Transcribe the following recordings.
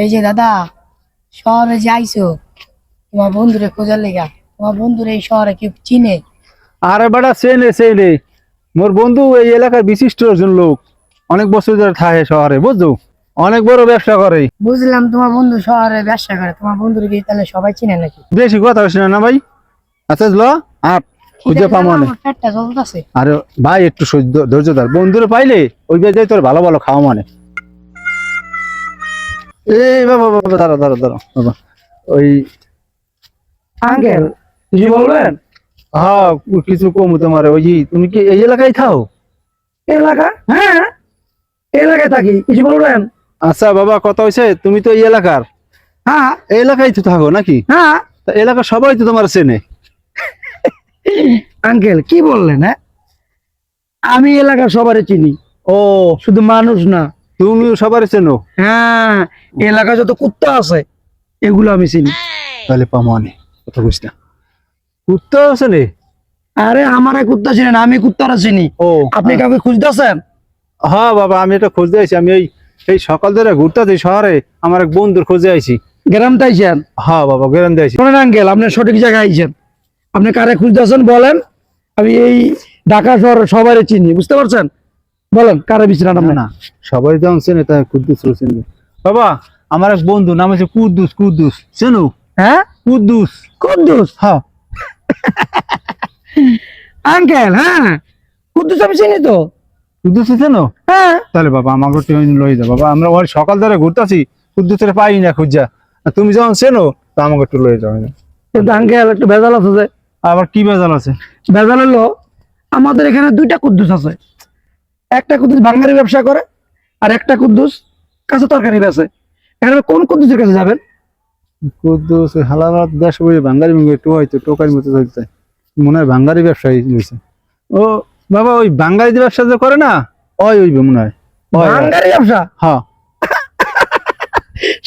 এই যে দাদা, শহরে যাইছো তোমার বন্ধুরে খোঁজার লেগা। তোমার বন্ধুরে এই শহরে কেউ চিনে? আরে বেটা চেনে চেনে, মোর বন্ধু এই এলাকার বিশিষ্ট একজন লোক, অনেক বছর ধরে থাকে শহরে, বুঝছো, অনেক বড় ব্যবসা করে। বুঝলাম তোমার বন্ধু শহরে ব্যবসা করে, তোমার বন্ধুরে কি তাহলে সবাই চিনে নাকি? বেশি কথা হচ্ছে না ভাই। আচ্ছা ল আর খুঁজে পাবো না। আমার পেটটা জ্বলতাছে। আরে ভাই একটু সহ্য ধৈর্য ধর, বন্ধুরে পাইলে ওই বেজায় তোর ভালো ভালো খাওয়া মানে। এই বাবা বাবা, দাঁড়া দাঁড়া দাঁড়া বাবা, ওই আঙ্কেল কিছু বলবেন? হ্যাঁ কিছু কম তোমার, ওই যে তুমি কি এই এলাকায় থাও? এলাকা? হ্যাঁ, এলাকায় থাকি, কিছু বলবেন? আচ্ছা বাবা, কথা হয়েছে তুমি তো এই এলাকার, হ্যাঁ এই এলাকায় তো থাকো নাকি? হ্যাঁ। তা এলাকার সবাই তো তোমার চেনে। আঙ্কেল কি বললেন? হ্যাঁ, আমি এলাকার সবারই চিনি, ও শুধু মানুষ না। তুমিও সবারই চেনো? হ্যাঁ, এলাকায় যত কুত্তা আছে এগুলো আমি চিনি। তাহলে পামানে কথা বুঝ না, কুত্তা আছে নে? আরে আমার এক কুত্তা চিনেন, আমি কুত্তারা চিনি। ও আপনি কাউকে খুঁজতেছেন? হ্যাঁ বাবা, আমি এটা খুঁজতে আইছি, আমি এই সকাল ধরে ঘুরতেছি শহরে, আমার এক বন্ধুর খোঁজে আইছি। গ্রাম তাইছেন? হ্যাঁ বাবা গ্রাম দিয়ে আইছি। শোনেন আঙ্কেল, আপনি সঠিক জায়গায় আইছেন। আপনি কারে খুঁজতেছেন বলেন, আমি এই ঢাকা শহর সবারই চিনি, বুঝতে পারছেন? বলেন কারে বিচরান না আপনি? না, সবাই যেমন চেনে তাই কুদ্দুস চেনে। বাবা আমার এক বন্ধু নাম হচ্ছে কুদ্দুস, কুদ্দুস চেনো? হ্যাঁ, কুদ্দুস। কুদ্দুস? হ্যাঁ আঙ্কেল হ্যাঁ, কুদ্দুস আমি চিনি তো। কুদ্দুস চেনো? হ্যাঁ। তাহলে বাবা আমাকে ট্রেন লই যা বাবা, আমরা ওই সকাল ধরে ঘুরতেছি, কুদ্দুসের পাই না খুঁজা। আর তুমি যখন চেনো তা আমাকে একটু লয়ে যাও না। কিন্তু আঙ্কেল একটু ভেজাল আছে যে। আবার কি বেজাল আছে? ভেজাল হলো আমাদের এখানে দুইটা কুদ্দুস আছে। একটা কুদ্দুস বাঙালি ব্যবসা করে, আর একটা কুদ্দুস কাঁচা তরকারি বেচে। এখানে কোন কুদ্দুসের কাছে যাবেন? কুদ্দুস হালাল দেশ বই বাঙালি মুখে একটু হয়তো টোকার মতো চলছে, মনে হয় বাঙালি ব্যবসায়ী হয়েছে। ও বাবা ওই বাঙালি যে ব্যবসা যে করে না, ওই ওই মনে হয়। ওই, ওই। বাঙালি ব্যবসা? হ্যাঁ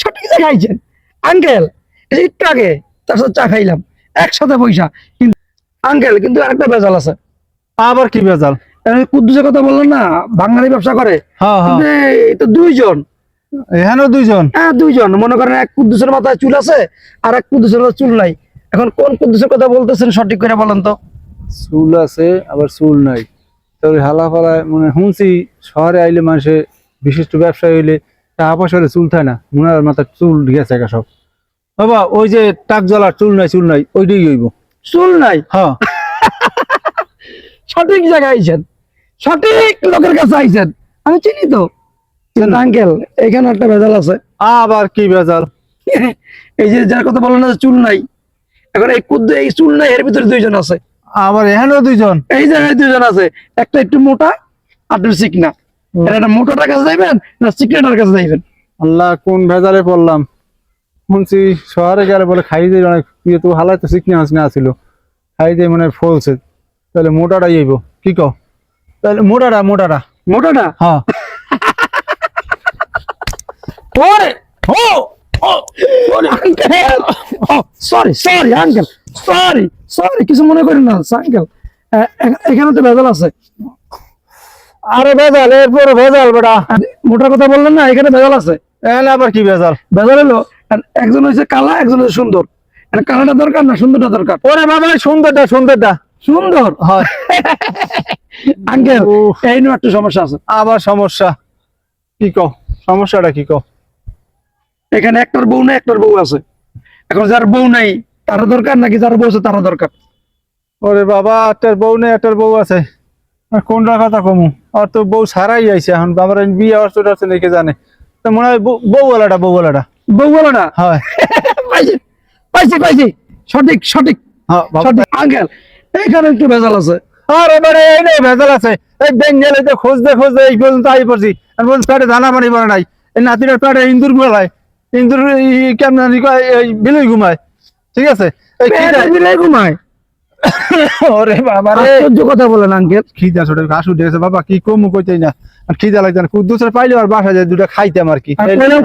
সঠিক জায়গায় আইছেন আঙ্কেল। এই যে একটু আগে তার সাথে চা খাইলাম, একসাথে পয়সা। কিন্তু আঙ্কেল কিন্তু আরেকটা ভেজাল আছে। আবার কি বেজাল? এই কুদ্দুসের কথা বললেন না, বাঙালি ব্যবসা করে, হ্যাঁ হ্যাঁ, কিন্তু এই তো দুইজন। এখানেও দুইজন? হ্যাঁ দুইজন। মনে করেন এক কুদ্দুসের মাথায় চুল আছে আর এক কুদ্দুসের মাথায় চুল নাই। এখন কোন কুদ্দুসের কথা বলতেছেন সঠিক করে বলেন তো? চুল আছে আবার চুল নাই, তোর হালা ফালা মানে শুনছি শহরে আইলে মানুষে বিশিষ্ট ব্যবসায়ী হইলে টাকা পয়সা হলে চুল থাকে না, মনে হয় মাথার চুল গেছে একা সব। বাবা ওই যে টাক জ্বলার চুল নাই ওইটাই হইব। চুল নাই? হ্যাঁ সঠিক জায়গায় আইছেন, সঠিক লোকের কাছে আইছেন, আমি চিনি তো। কিন্তু আঙ্কেল এখানে একটা ভেজাল আছে। আবার কি বেজাল? এই যে যার কথা বললেন না যে চুল নাই, এখন এই এই চুল নাই এর ভিতরে দুইজন আছে। আবার এখানেও দুইজন? এই জায়গায় দুইজন আছে, একটা একটু মোটা আর একটু চিকনা। এটা মোটাটার কাছে যাইবেন না চিকনাটার কাছে যাইবেন? আল্লাহ কোন ভেজালে পড়লাম। শুনছি শহরে গেলে বলে খাই দিয়ে অনেক ইয়ে, তো হালাই তো চিকনি হাসনি আসছিল, খাই দিয়ে মানে ফলছে। তাহলে মোটাটাই আইব কি কও? তাহলে মোটাটা মোটাটা মোটাটা? হ্যাঁ। ওরে ও ও uncle, sorry sorry uncle, sorry sorry, কিছু মনে করেন না আঙ্কেল। এখানে তো ভেজাল আছে। আরে ভেজাল এরপর ভেজাল বেটা। মোটার কথা বললেন না, এখানে ভেজাল আছে। এখানে আবার কি ভেজাল? ভেজাল হলো একজন হচ্ছে কালা, একজন হচ্ছে সুন্দর। কালাটা দরকার না সুন্দরটা দরকার? ওরে বাবা সুন্দরটা সুন্দরটা সুন্দর হয়। আঙ্কেল উফ, এই নিয়ে একটু সমস্যা আছে। আবার সমস্যা? কি কও, সমস্যাটা কি কও? এখানে একটার বউ নাই, একটার বউ আছে। এখন যার বউ নাই তারও দরকার, নাকি যার বউ আছে তারও দরকার? ওরে বাবা একটার বউ নেই একটার বউ আছে, আর কোনটার কথা কমু? আর তো বউ সারাই আইছে এখন, বাবার বিয়ে অর্থ আছে নাকি জানে, তো মনে হয় বউওয়ালাটা বউওয়ালাটা। বউ বলো না? হয় পাইছি পাইছি পাইছি, সঠিক সঠিক হ্যাঁ বাবা। সঠিক আঙ্কেল, এখানে একটু ভেজাল আছে। আর এবারে এই নেই ভেজাল আছে, এই বেঙ্গলে তো খুঁজতে খুঁজতে এই পর্যন্ত আই পড়ছি, আর বলছি পেটে দানা পানি পড়ে নাই। এই নাতিটার পেটে ইন্দুর গুলায়, ইন্দুর কেমন বিলই ঘুমায়। ঠিক আছে এই পেটে বিলাই ঘুমায়? ওরে বাবা রে, আশ্চর্য কথা বলেন আঙ্কেল। খিদা ছোট কাশু দিয়েছে বাবা, কি কমু কইতেই না, আর খিদা লাগছে না। কুদ্দুসের পাইলে আর বাসা যায় দুটা খাইতাম আর কি।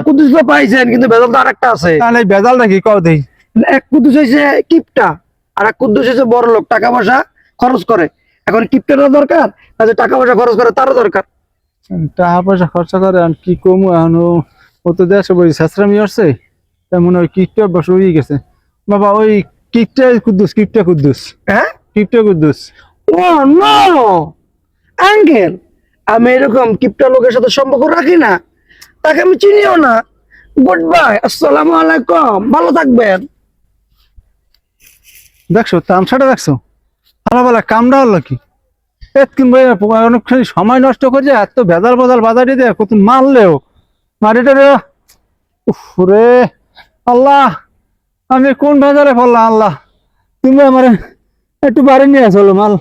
কুদ্দুস তো পাইছেন, কিন্তু ভেজাল তো আরেকটা আছে। তাহলে এই বেজালটা কি কও দেই? এক কুদ্দুস হয়েছে কিপটা, আর এক কুদ্দুস হয়েছে বড় লোক, টাকা পয়সা খরচ করে। এখন কিপটারও দরকার, না যে টাকা পয়সা খরচ করে তারও দরকার। টাকা পয়সা খরচা করে আর কি কমু, এখনো ও তো দেশে বই শেষরামি আসছে, তাই মনে হয় কিকটা বসে হয়ে গেছে। বাবা ওই কিকটা কুদ্দুস, কিকটা কুদ্দুস, হ্যাঁ? কিকটা কুদ্দুস। ও নো আঙ্কেল, আমি এরকম কিপটা লোকের সাথে সম্পর্ক রাখি না, তাকে আমি চিনিও না। গুড বাই, আসসালামু আলাইকুম, ভালো থাকবেন। দেখছো তামসাটা দেখছো, ভালো ভালো কামটা হলো কি, এতক্ষণ ভাই অনেকখানি সময় নষ্ট করছে, এত ভেজাল ভেজাল বাজারে দেয় কত মারলেও মারিটা রে। উফ রে আল্লাহ, আমি কোন ভেজালে পড়লাম আল্লাহ, তুমি আমার একটু বাড়ি নিয়ে চলো মাল।